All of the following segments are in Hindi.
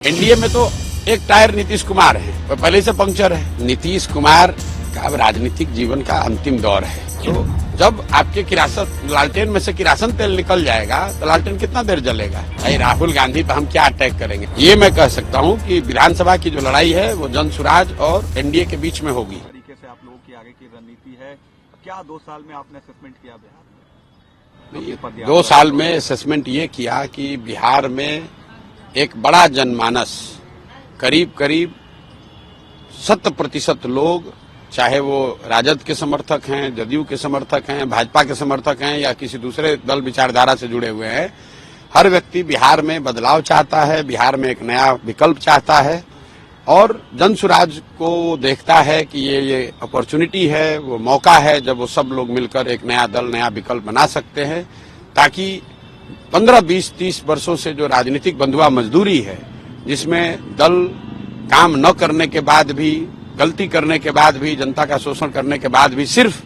एनडीए में तो एक टायर नीतीश कुमार है, वो पहले से पंक्चर है। नीतीश कुमार का अब राजनीतिक जीवन का अंतिम दौर है। तो जब आपके लालटेन में से किरासन तेल निकल जाएगा तो लालटेन कितना देर जलेगा। भाई राहुल गांधी पर हम क्या अटैक करेंगे। ये मैं कह सकता हूँ कि विधानसभा की जो लड़ाई है वो जनसुराज और एनडीए के बीच में होगी। तरीके से आप लोगों की आगे की रणनीति है क्या? 2 साल में आपने असेसमेंट किया बिहार में? 2 साल में असेसमेंट ये किया कि बिहार में एक बड़ा जनमानस करीब 70% लोग, चाहे वो राजद के समर्थक हैं, जदयू के समर्थक हैं, भाजपा के समर्थक हैं या किसी दूसरे दल विचारधारा से जुड़े हुए हैं, हर व्यक्ति बिहार में बदलाव चाहता है, बिहार में एक नया विकल्प चाहता है और जनसुराज को देखता है कि ये अपॉर्चुनिटी है, वो मौका है जब वो सब लोग मिलकर एक नया दल, नया विकल्प बना सकते हैं, ताकि 15, 20, 30 वर्षों से जो राजनीतिक बंधुआ मजदूरी है, जिसमें दल काम न करने के बाद भी, गलती करने के बाद भी, जनता का शोषण करने के बाद भी सिर्फ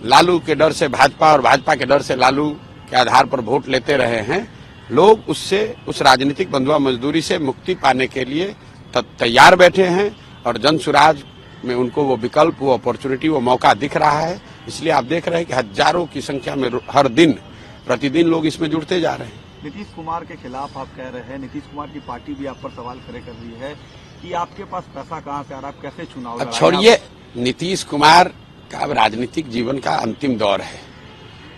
लालू के डर से भाजपा और भाजपा के डर से लालू के आधार पर वोट लेते रहे हैं, लोग उस राजनीतिक बंधुआ मजदूरी से मुक्ति पाने के लिए तैयार बैठे हैं और जनसुराज में उनको वो विकल्प, वो अपॉर्चुनिटी, वो मौका दिख रहा है। इसलिए आप देख रहे हैं कि हजारों की संख्या में हर दिन प्रतिदिन लोग इसमें जुड़ते जा रहे हैं। नीतीश कुमार के खिलाफ आप कह रहे हैं, नीतीश कुमार की पार्टी भी आप पर सवाल खड़े कर रही है कि आपके पास पैसा कहां से आ रहा है, आप कैसे चुनाव अब छोड़िए, नीतीश कुमार का अब राजनीतिक जीवन का अंतिम दौर है।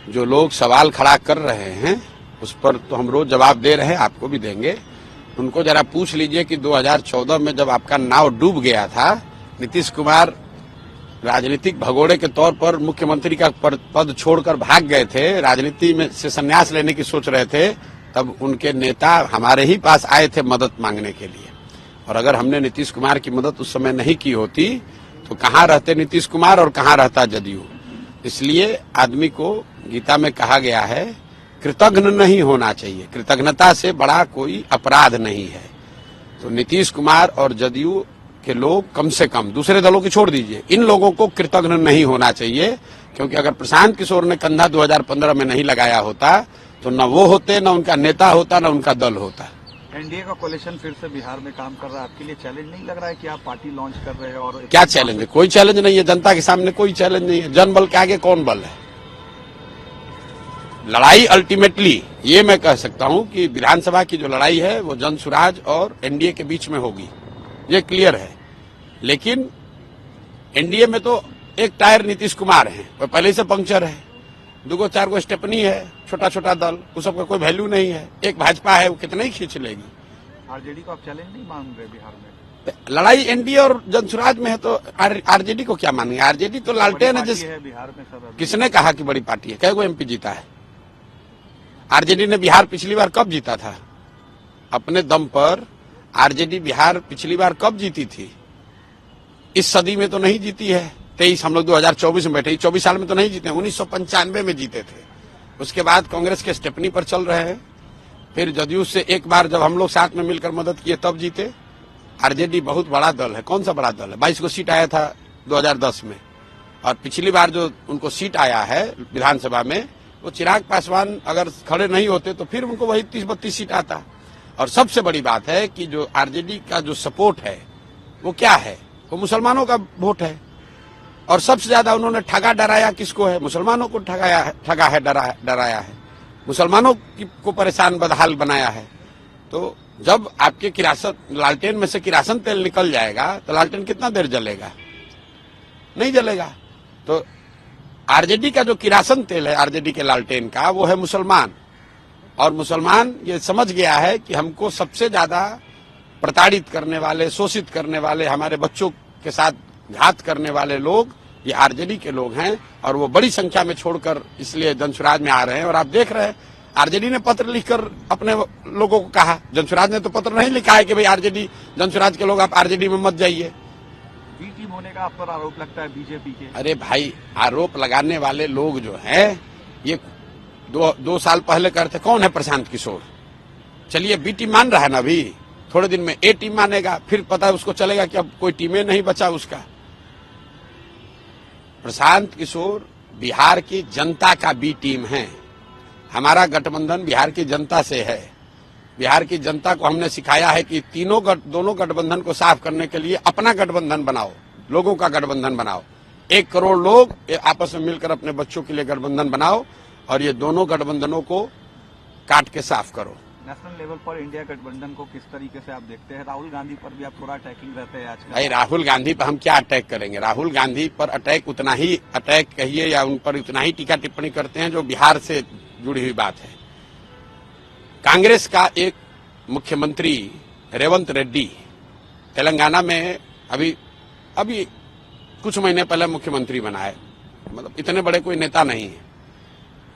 जो लोग सवाल खड़ा कर रहे हैं उस पर तो हम रोज जवाब दे रहे हैं, आपको भी देंगे। उनको जरा पूछ लीजिए कि 2014 में जब आपका नाव डूब गया था, नीतीश कुमार राजनीतिक भगोड़े के तौर पर मुख्यमंत्री का पद छोड़कर भाग गए थे, राजनीति में से संन्यास लेने की सोच रहे थे, तब उनके नेता हमारे ही पास आए थे मदद मांगने के लिए। और अगर हमने नीतीश कुमार की मदद उस समय नहीं की होती तो कहाँ रहते नीतीश कुमार और कहाँ रहता जदयू। इसलिए आदमी को गीता में कहा गया है कृतघ्न नहीं होना चाहिए, कृतज्ञता से बड़ा कोई अपराध नहीं है। तो नीतीश कुमार और जदयू के लोग कम से कम, दूसरे दलों की छोड़ दीजिए, इन लोगों को कृतज्ञ नहीं होना चाहिए, क्योंकि अगर प्रशांत किशोर ने कंधा 2015 में नहीं लगाया होता तो न वो होते, न उनका नेता होता, न उनका दल होता। एनडीए का कोalition फिर से बिहार में काम कर रहा है, आपके लिए चैलेंज नहीं लग रहा है कि आप पार्टी लॉन्च कर रहे हैं? और क्या चैलेंज है? कोई चैलेंज नहीं है, जनता के सामने कोई चैलेंज नहीं है। जनबल के आगे कौन बल है? लड़ाई अल्टीमेटली ये मैं कह सकता हूं कि विधानसभा की जो लड़ाई है वो जनसुराज और एनडीए के बीच में होगी, ये क्लियर है। लेकिन एनडीए में तो एक टायर नीतीश कुमार है, वो पहले से पंक्चर है। 2-4 गो स्टेपनी है, छोटा छोटा दल, उस सबका कोई वैल्यू नहीं है। एक भाजपा है, वो कितना ही खींच लेगी। आरजेडी को आप चैलेंज नहीं मान रहे बिहार में? लड़ाई एनडीए और जनसुराज में है तो आरजेडी को क्या मानेंगे? आरजेडी तो लालटेन है जिस बिहार में। सर किसने कहा कि बड़ी पार्टी है? कई गो एमपी जीता है आरजेडी ने? बिहार पिछली बार कब जीता था? अपने दम पर आरजेडी बिहार पिछली बार कब जीती थी? इस सदी में तो नहीं जीती है। 23 हम लोग 2024 में बैठे, 24 साल में तो नहीं जीते। 1995 में जीते थे। उसके बाद कांग्रेस के स्टेपनी पर चल रहे हैं। फिर जदयू से एक बार जब हम लोग साथ में मिलकर मदद किए तब जीते। आरजेडी बहुत बड़ा दल है। कौन सा बड़ा दल है? 22 को सीट आया था 2010 में, और पिछली बार जो उनको सीट आया है विधानसभा में, वो चिराग पासवान अगर खड़े नहीं होते तो फिर उनको वही 30-32 सीट आता। और सबसे बड़ी बात है कि जो आरजेडी का जो सपोर्ट है वो क्या है? वो मुसलमानों का वोट है। और सबसे ज्यादा उन्होंने ठगा डराया किसको है? मुसलमानों को ठगा है, डराया है, मुसलमानों को परेशान बदहाल बनाया है। तो जब आपके लालटेन में से किरासन तेल निकल जाएगा तो लालटेन कितना देर जलेगा? नहीं जलेगा। तो आरजेडी का जो किरासन तेल है, आरजेडी के लालटेन का, वो है मुसलमान। और मुसलमान ये समझ गया है कि हमको सबसे ज्यादा प्रताड़ित करने वाले, शोषित करने वाले, हमारे बच्चों के साथ घात करने वाले लोग ये आरजेडी के लोग हैं। और वो बड़ी संख्या में छोड़कर इसलिए जनसुराज में आ रहे हैं। और आप देख रहे हैं आरजेडी ने पत्र लिखकर अपने लोगों को कहा, जनसुराज ने तो पत्र नहीं लिखा है कि भाई आरजेडी, जनसुराज के लोग आप आरजेडी में मत जाइए। बी टीम होने का आप पर आरोप लगता है बीजेपी के? अरे भाई, आरोप लगाने वाले लोग जो हैं ये 2 साल पहले करते। कौन है? प्रशांत किशोर। चलिए बी टीम मान रहा है ना, अभी थोड़े दिन में ए टीम मानेगा, फिर पता है उसको चलेगा कि अब कोई टीमें नहीं बचा उसका। प्रशांत किशोर बिहार की जनता का बी टीम है। हमारा गठबंधन बिहार की जनता से है। बिहार की जनता को हमने सिखाया है कि दोनों गठबंधन को साफ करने के लिए अपना गठबंधन बनाओ, लोगों का गठबंधन बनाओ। 1 करोड़ लोग आपस में मिलकर अपने बच्चों के लिए गठबंधन बनाओ और ये दोनों गठबंधनों को काट के साफ करो। नेशनल लेवल पर इंडिया गठबंधन को किस तरीके से आप देखते हैं? राहुल गांधी पर भी आप थोड़ा अटैकिंग रहते हैं आजकल। भाई राहुल गांधी पर हम क्या अटैक करेंगे? राहुल गांधी पर उतना ही अटैक कहिए या उन पर उतना ही टीका टिप्पणी करते हैं जो बिहार से जुड़ी हुई बात है। कांग्रेस का एक मुख्यमंत्री रेवंत रेड्डी तेलंगाना में अभी कुछ महीने पहले मुख्यमंत्री बना है, मतलब इतने बड़े कोई नेता नहीं है।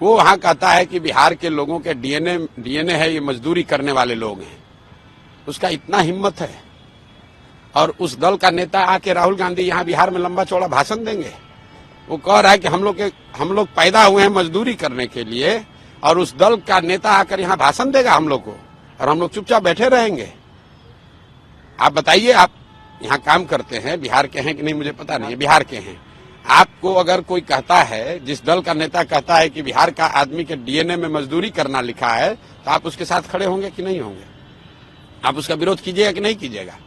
वो वहां कहता है कि बिहार के लोगों के डीएनए है, ये मजदूरी करने वाले लोग हैं। उसका इतना हिम्मत है और उस दल का नेता आके राहुल गांधी यहाँ बिहार में लंबा चौड़ा भाषण देंगे। वो कह रहा है कि हम लोग पैदा हुए हैं मजदूरी करने के लिए और उस दल का नेता आकर यहाँ भाषण देगा हम लोग को और हम लोग चुपचाप बैठे रहेंगे। आप बताइए, आप यहाँ काम करते हैं, बिहार के हैं कि नहीं मुझे पता नहीं है, बिहार के हैं। आपको अगर कोई कहता है, जिस दल का नेता कहता है कि बिहार का आदमी के डीएनए में मजदूरी करना लिखा है, तो आप उसके साथ खड़े होंगे कि नहीं होंगे? आप उसका विरोध कीजिएगा कि नहीं कीजिएगा?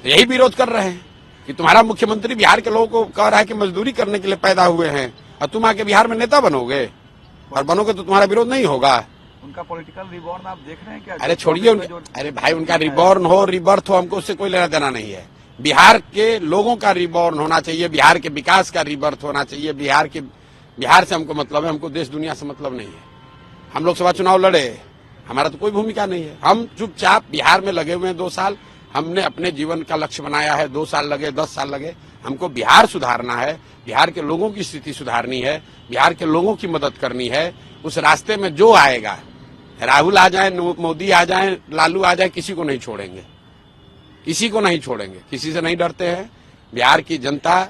तो यही विरोध कर रहे हैं कि तुम्हारा मुख्यमंत्री बिहार के लोगों को कह रहा है कि मजदूरी करने के लिए पैदा हुए हैं और तुम आके बिहार में नेता बनोगे और बनोगे तो तुम्हारा विरोध नहीं होगा। उनका पॉलिटिकल रिबॉर्न आप देख रहे हैं क्या? अरे छोड़िए, अरे भाई उनका रिबॉर्न हो रिबर्थ हो, हमको उससे कोई लेना देना नहीं है। बिहार के लोगों का रिबॉर्न होना चाहिए, बिहार के विकास का रिबर्थ होना चाहिए। बिहार से हमको मतलब है, हमको देश दुनिया से मतलब नहीं है। हम लोकसभा चुनाव लड़े, हमारा तो कोई भूमिका नहीं है। हम चुपचाप बिहार में लगे हुए हैं 2 साल। हमने अपने जीवन का लक्ष्य बनाया है, 2 साल लगे 10 साल लगे, हमको बिहार सुधारना है, बिहार के लोगों की स्थिति सुधारनी है, बिहार के लोगों की मदद करनी है। उस रास्ते में जो आएगा, राहुल आ जाए, मोदी आ जाए, लालू आ जाए, किसी को नहीं छोड़ेंगे, किसी को नहीं छोड़ेंगे, किसी से नहीं डरते हैं। बिहार की जनता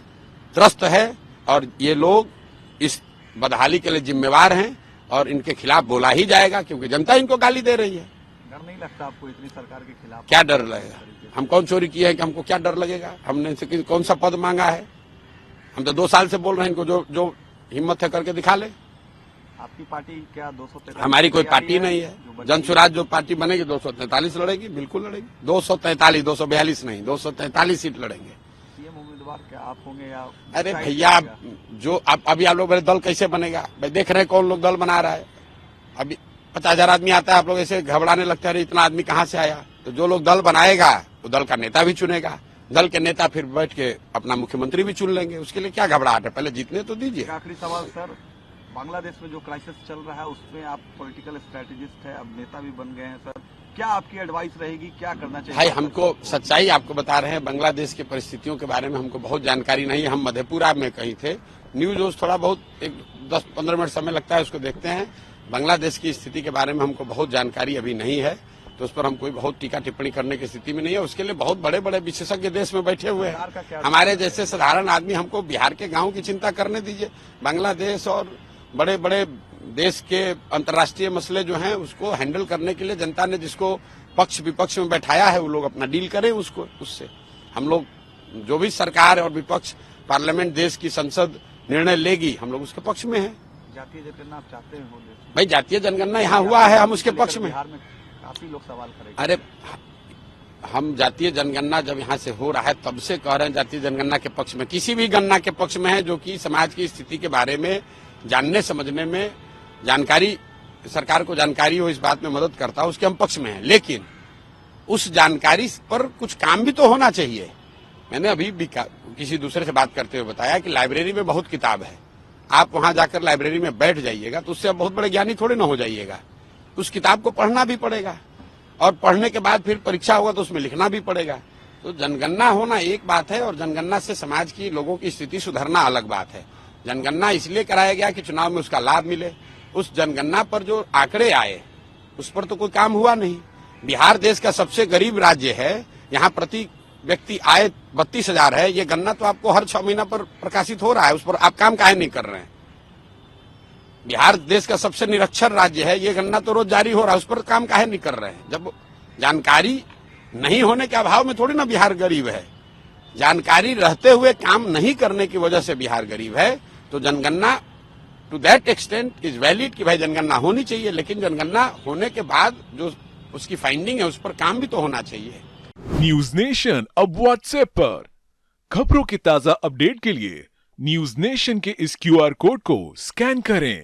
त्रस्त है और ये लोग इस बदहाली के लिए जिम्मेवार हैं और इनके खिलाफ बोला ही जाएगा क्योंकि जनता इनको गाली दे रही है। डर नहीं लगता आपको इतनी सरकार के खिलाफ? क्या डर लगेगा? हम कौन चोरी किया है कि हमको क्या डर लगेगा? हमने इनसे कौन सा पद मांगा है? हम तो 2 साल से बोल रहे हैं, इनको जो हिम्मत है करके दिखा ले। आपकी पार्टी क्या 243? हमारी कोई पार्टी नहीं है। जन स्वराज जो पार्टी बनेगी 243 लड़ेगी, बिल्कुल लड़ेगी। 243, 242 नहीं, 243 सीट लड़ेंगे। सीएम उम्मीदवार क्या आप होंगे या? अरे भैया, जो अभी आप लोग मेरे दल कैसे बनेगा? भाई देख रहे हैं कौन लोग दल बना रहा है। अभी 50,000 आदमी आता है, आप लोग ऐसे घबराने लगते हैं, इतना आदमी कहाँ से आया? तो जो लोग दल बनाएगा वो दल का नेता भी चुनेगा, दल के नेता फिर बैठ के अपना मुख्यमंत्री भी चुन लेंगे। उसके लिए क्या घबराहट है? पहले जीतने तो दीजिए। आखिरी सवाल सर, बांग्लादेश में जो क्राइसिस चल रहा है उसमें आप पॉलिटिकल स्ट्रेटेजिस्ट है, अब नेता भी बन गए हैं सर, क्या आपकी एडवाइस रहेगी, क्या करना चाहिए? भाई हमको सच्चाई आपको बता रहे हैं, बांग्लादेश की परिस्थितियों के बारे में हमको बहुत जानकारी नहीं है। हम मधेपुरा में कहीं थे, न्यूज उस थोड़ा बहुत 10-15 मिनट समय लगता है, उसको देखते हैं। बांग्लादेश की स्थिति के बारे में हमको बहुत जानकारी अभी नहीं है, तो उस पर हम कोई बहुत टीका टिप्पणी करने की स्थिति में नहीं है। उसके लिए बहुत बड़े बड़े विशेषज्ञ देश में बैठे हुए हैं। हमारे जैसे साधारण आदमी, हमको बिहार के गाँव की चिंता करने दीजिए। बांग्लादेश और बड़े बड़े देश के अंतर्राष्ट्रीय मसले जो हैं उसको हैंडल करने के लिए जनता ने जिसको पक्ष विपक्ष में बैठाया है, वो लोग अपना डील करें उससे। हम लोग जो भी सरकार और विपक्ष, पार्लियामेंट, देश की संसद निर्णय लेगी, हम लोग उसके पक्ष में हैं। जातीय जनगणना आप चाहते हैं? भाई जातीय जनगणना यहाँ हुआ है, हम उसके पक्ष में। बिहार में काफी लोग सवाल करेंगे। अरे हम जातीय जनगणना जब यहाँ से हो रहा है तब से कह रहे हैं जातीय जनगणना के पक्ष में, किसी भी गणना के पक्ष में है जो कि समाज की स्थिति के बारे में जानने समझने में जानकारी, सरकार को जानकारी हो, इस बात में मदद करता है, उसके हम पक्ष में हैं। लेकिन उस जानकारी पर कुछ काम भी तो होना चाहिए। मैंने अभी भी किसी दूसरे से बात करते हुए बताया कि लाइब्रेरी में बहुत किताब है, आप वहां जाकर लाइब्रेरी में बैठ जाइएगा तो उससे आप बहुत बड़े ज्ञानी थोड़े ना हो जाइएगा। उस किताब को पढ़ना भी पड़ेगा और पढ़ने के बाद फिर परीक्षा होगा तो उसमें लिखना भी पड़ेगा। तो जनगणना होना एक बात है और जनगणना से समाज की लोगों की स्थिति सुधरना अलग बात है। जनगणना इसलिए कराया गया कि चुनाव में उसका लाभ मिले। उस जनगणना पर जो आंकड़े आए उस पर तो कोई काम हुआ नहीं। बिहार देश का सबसे गरीब राज्य है, यहाँ प्रति व्यक्ति आय 32,000 है। ये गणना तो आपको हर 6 महीना पर प्रकाशित हो रहा है, उस पर आप काम काहे नहीं कर रहे हैं? बिहार देश का सबसे निरक्षर राज्य है, ये गणना तो रोज जारी हो रहा है, उस पर काम काहे नहीं कर रहे हैं? जब जानकारी नहीं होने के अभाव में थोड़ी ना बिहार गरीब है, जानकारी रहते हुए काम नहीं करने की वजह से बिहार गरीब है। तो जनगणना to that extent is valid कि भाई जनगणना होनी चाहिए, लेकिन जनगणना होने के बाद जो उसकी फाइंडिंग है, उस पर काम भी तो होना चाहिए। न्यूज नेशन अब व्हाट्सएप पर खबरों के ताजा अपडेट के लिए न्यूज नेशन के इस क्यूआर कोड को स्कैन करें।